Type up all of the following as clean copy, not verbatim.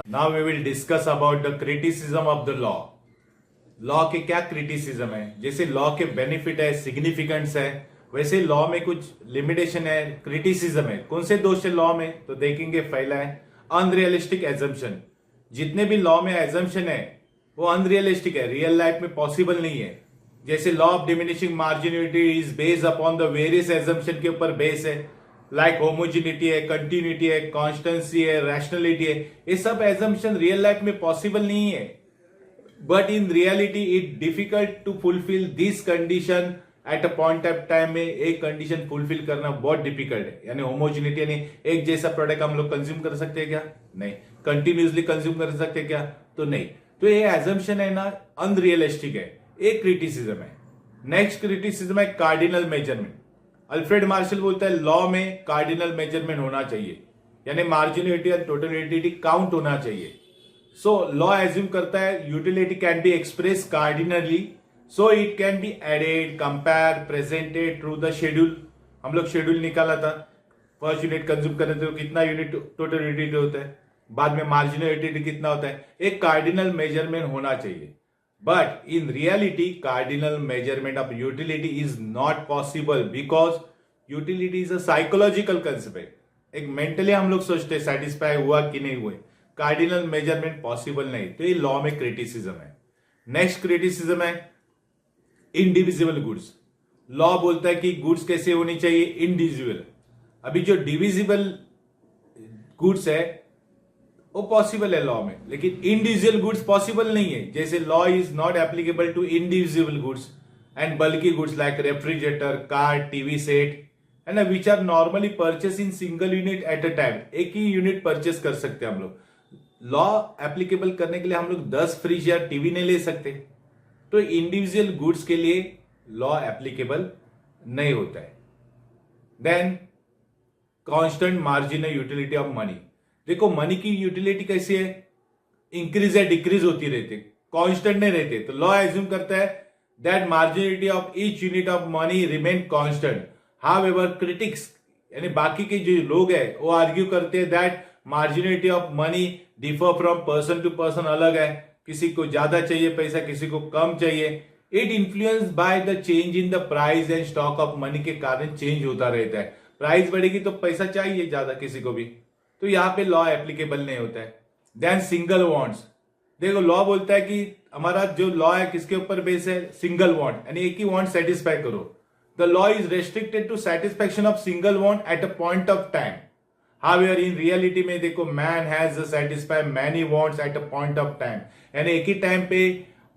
Now we will discuss about the criticism of the law. Law के क्या criticism है? जैसे लॉ के बेनिफिट है, सिग्निफिकेंस है, वैसे लॉ में कुछ लिमिटेशन है, क्रिटिसिज्म है। कौन से दोष है लॉ में? तो देखेंगे। पहला है अनरियलिस्टिक एजम्पशन। जितने भी लॉ में एजम्पशन है वो अनरियलिस्टिक है, रियल लाइफ में पॉसिबल नहीं है। जैसे law of diminishing marginity is based upon the various assumption के ऊपर बेस है, लाइक होमोजिनिटी है, कंटिन्यूटी है, कॉन्स्टेंसी है, रैशनलिटी है। ये सब एजम्पशन रियल लाइफ में पॉसिबल नहीं है, but in reality it difficult to fulfil this condition at a point of time में एक कंडीशन फुलफिल करना बहुत डिफिकल्ट है। यानी होमोजिनिटी यानी एक जैसा प्रोडक्ट हम लोग कंज्यूम कर सकते हैं क्या? नहीं। कंटिन्यूसली कंज्यूम कर सकते हैं क्या? तो नहीं। तो ये एजम्पशन है ना, अनरियलिस्टिक है। एक क्रिटिसिज्म है। नेक्स्ट क्रिटिसिज्म है कार्डिनल मेजरमेंट। अल्फ्रेड मार्शल बोलता है लॉ में कार्डिनल मेजरमेंट होना चाहिए, यानी मार्जिनिटी और टोटलिटी काउंट होना चाहिए। सो लॉ एज्यूम करता है utility can be express cardinally, so it can be added, compare, presented through the schedule. हम लोग शेड्यूल निकाला था, फर्स्ट यूनिट कंज्यूम करने तो कितना यूनिट टोटलिटी होता है, बाद में मार्जिनलिटी कितना होता है। एक कार्डिनल मेजरमेंट होना चाहिए, but in reality cardinal measurement of utility is not possible because utility is a psychological concept। एक मेंटली हम लोग सोचते सेटिस्फाई हुआ कि नहीं हुए, कार्डिनल मेजरमेंट पॉसिबल नहीं। तो ये लॉ में क्रिटिसिज्म है। नेक्स्ट क्रिटिसिज्म है इंडिविजिबल गुड्स। लॉ बोलता है कि गुड्स कैसे होनी चाहिए? इंडिविजुअल। अभी जो डिविजिबल गुड्स है वो पॉसिबल है लॉ में, लेकिन इंडिविजुअल गुड्स पॉसिबल नहीं है। जैसे law is not applicable to individual goods and बल्कि goods like refrigerator, car, TV set है ना, which are normally purchase in single unit at a time. एक ही यूनिट परचेस कर सकते हैं हम लोग। लॉ एप्लीकेबल करने के लिए हम लोग 10 फ्रिज या टीवी नहीं ले सकते। तो इंडिविजुअल गुड्स के लिए लॉ एप्लीकेबल नहीं होता है। Then constant marginal utility of money. देखो मनी की यूटिलिटी कैसी है? इंक्रीज या डिक्रीज होती रहती है, कांस्टेंट नहीं रहते। तो लॉ एज्यूम करता है that marginity of each unit of money remain constant. However critics यानी बाकी के जो लोग हैं वो आर्ग्यू करते हैं that marginity of money differ from person to person, अलग है। किसी को ज्यादा चाहिए पैसा, किसी को कम चाहिए। It influence by the change in the price and stock of money के कारण चेंज होता रहता है। प्राइस बढ़ेगी तो पैसा चाहिए ज्यादा किसी को भी, तो यहां पे लॉ एप्लीकेबल नहीं होता है। Then single wants. देखो लॉ बोलता है कि हमारा जो लॉ है किसके ऊपर बेस है? सिंगल वॉन्ट, यानी एक ही वॉन्ट सेटिस्फाई करो। The law is restricted to satisfaction of single want at a point of time. However in reality में देखो man has satisfy many wants at a point of time, यानी एक ही time पे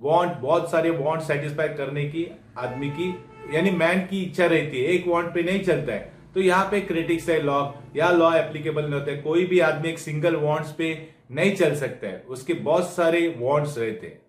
want, बहुत सारे want satisfy करने की आदमी की यानी मैन की इच्छा रहती है, एक वॉन्ट पे नहीं चलता है। तो यहाँ पे क्रिटिक्स है लॉ, या लॉ एप्लीकेबल नहीं होता है। कोई भी आदमी एक सिंगल वॉन्ट्स पे नहीं चल सकता है, उसके बहुत सारे वॉन्ट्स रहते हैं।